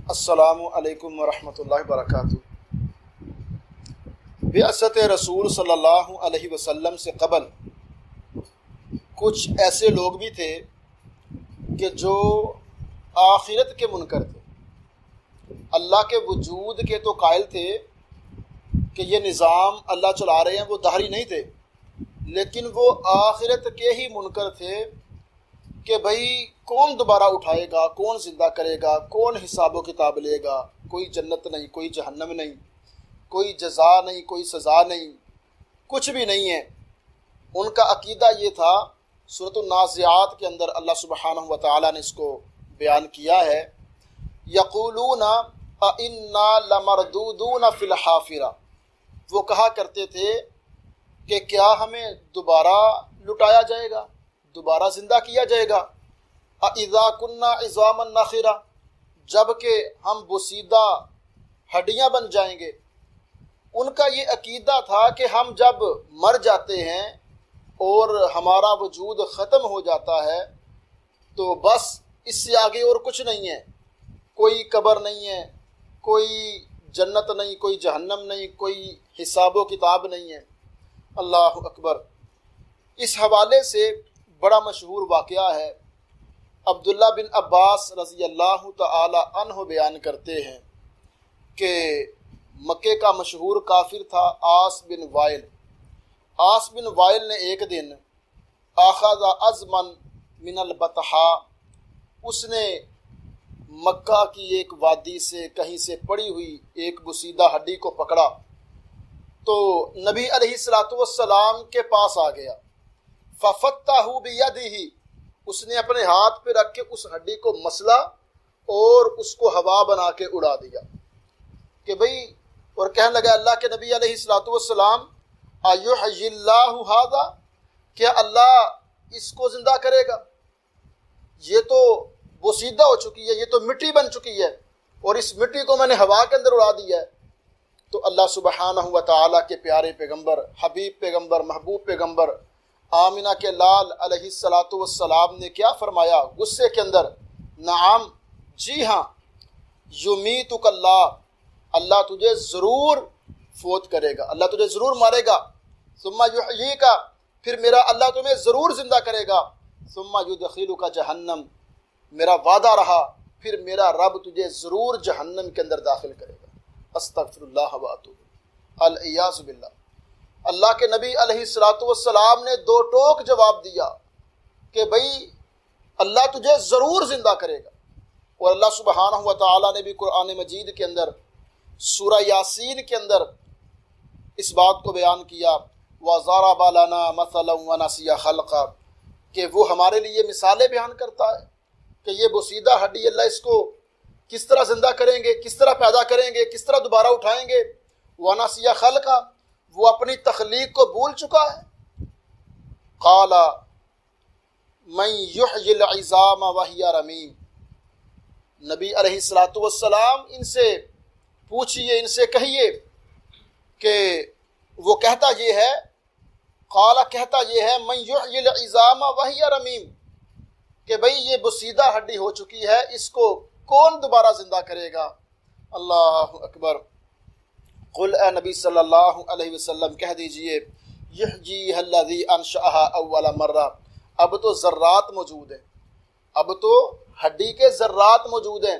السلام علیکم ورحمۃ اللہ وبرکاتہ۔ بعثت رسول صلی اللہ علیہ وسلم سے قبل کچھ ایسے لوگ بھی تھے کہ جو آخرت کے منکر تھے، اللہ کے وجود کے تو قائل تھے کہ یہ نظام اللہ چلا رہے ہیں، وہ دہری نہیں تھے، لیکن وہ آخرت کے ہی منکر تھے کہ بھئی کون دوبارہ اٹھائے گا، کون زندہ کرے گا، کون حساب و کتاب لے گا، کوئی جنت نہیں، کوئی جہنم نہیں، کوئی جزا نہیں، کوئی سزا نہیں، کچھ بھی نہیں ہے۔ ان کا عقیدہ یہ تھا، سورۃ النازعات کے اندر اللہ سبحانہ و تعالیٰ نے اس کو بیان کیا ہے، یقولون انا لمردودون فی الحافرہ، وہ کہا کرتے تھے کہ کیا ہمیں دوبارہ لٹایا جائے گا، دوبارہ زندہ کیا جائے گا، اذا کننا عظاما نخرہ، جب کہ ہم بوسیدہ ہڈیاں بن جائیں گے۔ ان کا یہ عقیدہ تھا کہ ہم جب مر جاتے ہیں اور ہمارا وجود ختم ہو جاتا ہے تو بس اس سے آگے اور کچھ نہیں ہے، کوئی قبر نہیں ہے، کوئی جنت نہیں، کوئی جہنم نہیں، کوئی حساب و کتاب نہیں ہے۔ اللہ اکبر۔ اس حوالے سے بڑا مشہور واقعہ ہے، عبداللہ بن عباس رضی اللہ تعالی عنہ بیان کرتے ہیں کہ مکے کا مشہور کافر تھا عاص بن وائل۔ عاص بن وائل نے ایک دن اخذ عظما من البطحاء، اس نے مکہ کی ایک وادی سے کہیں سے پڑی ہوئی ایک بوسیدہ ہڈی کو پکڑا تو نبی علیہ الصلوۃ والسلام کے پاس آ گیا، ففتحہ بیدہ، اس نے اپنے ہاتھ پہ رکھ کے اس ہڈی کو مسلا اور اس کو ہوا بنا کے اڑا دیا کہ بھئی، اور کہنے لگا اللہ کے نبی علیہ الصلوۃ والسلام ایحیی اللہ ھذا، کیا اللہ اس کو زندہ کرے گا؟ یہ تو بوسیدہ ہو چکی ہے، یہ تو مٹی بن چکی ہے، اور اس مٹی کو میں نے ہوا کے اندر اڑا دیا ہے۔ تو اللہ سبحانہ و تعالیٰ کے پیارے پیغمبر، حبیب پیغمبر، محبوب پیغمبر آمنہ کے لال علیہ الصلوۃ والسلام نے کیا فرمایا غصے کے اندر؟ نعم، جی ہاں، یمیتک اللہ، اللہ تجھے ضرور فوت کرے گا، اللہ تجھے ضرور مارے گا، ثم یحییک، پھر میرا اللہ تمہیں ضرور زندہ کرے گا، ثم یدخلک جہنم، میرا وعدہ رہا پھر میرا رب تجھے ضرور جہنم کے اندر داخل کرے گا۔ استغفر اللہ و اتوب الیہ باللہ۔ اللہ کے نبی علیہ الصلوۃ والسلام نے دو ٹوک جواب دیا کہ بھئی اللہ تجھے ضرور زندہ کرے گا۔ اور اللہ سبحانہ و تعالیٰ نے بھی قرآن مجید کے اندر سورہ یاسین کے اندر اس بات کو بیان کیا، وَضَرَبَ لَنَا مَثَلًا وَنَسِیَ خَلْقًا، کہ وہ ہمارے لیے مثالیں بیان کرتا ہے کہ یہ بوسیدہ ہڈی اللہ اس کو کس طرح زندہ کریں گے، کس طرح پیدا کریں گے، کس طرح دوبارہ اٹھائیں گے۔ وَنَسِیَ خَلْقًا، وہ اپنی تخلیق کو بھول چکا ہے۔ قال من یحیی العظام وہی رمیم، نبی علیہ الصلوۃ والسلام ان سے پوچھئے، ان سے کہیے کہ وہ کہتا یہ ہے، قال کہتا یہ ہے، من یحیی العظام وہی رمیم، کہ بھئی یہ بوسیدہ ہڈی ہو چکی ہے، اس کو کون دوبارہ زندہ کرے گا؟ اللہ اکبر۔ قل اے نبی صلی اللہ علیہ وسلم کہہ دیجئے، یحییھا الذی انشأھا اول مرہ، اب تو ذرات موجود ہیں، اب تو ہڈی کے ذرات موجود ہیں،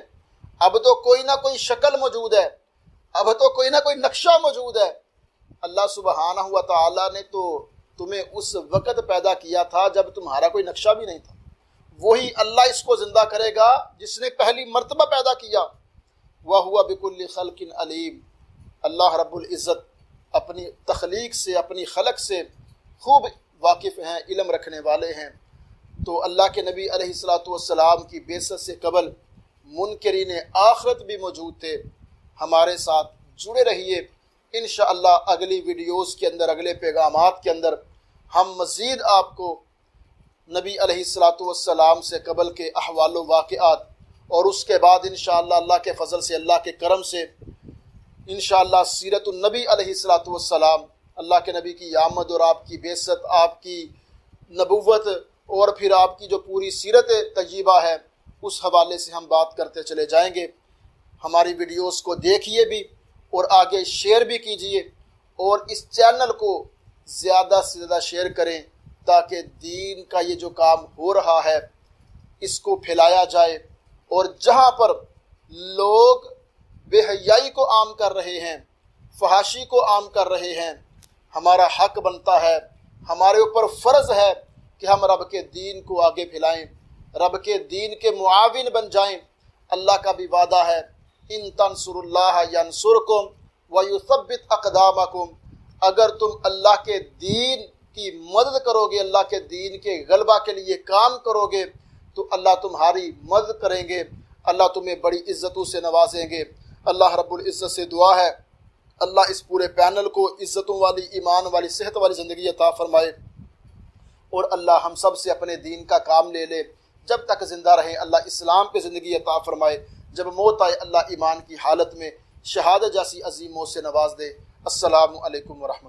اب تو کوئی نہ کوئی شکل موجود ہے، اب تو کوئی نہ کوئی نقشہ موجود ہے۔ اللہ سبحانہ و تعالیٰ نے تو تمہیں اس وقت پیدا کیا تھا جب تمہارا کوئی نقشہ بھی نہیں تھا، وہی اللہ اس کو زندہ کرے گا جس نے پہلی مرتبہ پیدا کیا۔ وَهُوَ بِكُلِّ خَلْقٍ عَلِيمٌ، اللہ رب العزت اپنی تخلیق سے، اپنی خلق سے خوب واقف ہیں، علم رکھنے والے ہیں۔ تو اللہ کے نبی علیہ الصلوۃ والسلام کی بعثت سے قبل منکرین آخرت بھی موجود تھے۔ ہمارے ساتھ جڑے رہیے، انشاءاللہ اگلی ویڈیوز کے اندر، اگلے پیغامات کے اندر ہم مزید آپ کو نبی علیہ الصلوۃ والسلام سے قبل کے احوال و واقعات، اور اس کے بعد انشاءاللہ اللہ کے فضل سے، اللہ کے کرم سے انشاءاللہ سیرت النبی علیہ الصلوۃ والسلام، اللہ کے نبی کی آمد اور آپ کی بعثت، آپ کی نبوت، اور پھر آپ کی جو پوری سیرت طیبہ ہے، اس حوالے سے ہم بات کرتے چلے جائیں گے۔ ہماری ویڈیوز کو دیکھیے بھی اور آگے شیئر بھی کیجیے، اور اس چینل کو زیادہ سے زیادہ شیئر کریں تاکہ دین کا یہ جو کام ہو رہا ہے اس کو پھیلایا جائے، اور جہاں پر لوگ بے حیائی کو عام کر رہے ہیں، فحاشی کو عام کر رہے ہیں، ہمارا حق بنتا ہے، ہمارے اوپر فرض ہے کہ ہم رب کے دین کو آگے پھیلائیں، رب کے دین کے معاون بن جائیں۔ اللہ کا بھی وعدہ ہے، ان تنصروا اللہ ینصرکم ویثبت اقدامکم، اگر تم اللہ کے دین کی مدد کرو گے، اللہ کے دین کے غلبہ کے لیے کام کرو گے تو اللہ تمہاری مدد کریں گے، اللہ تمہیں بڑی عزتوں سے نوازیں گے۔ اللہ رب العزت سے دعا ہے اللہ اس پورے پینل کو عزتوں والی، ایمان والی، صحت والی زندگی عطا فرمائے، اور اللہ ہم سب سے اپنے دین کا کام لے لے، جب تک زندہ رہیں اللہ اسلام پہ زندگی عطا فرمائے، جب موت آئے اللہ ایمان کی حالت میں شہادت جیسی عظیم موت سے نواز دے۔ السلام علیکم ورحمۃ اللہ۔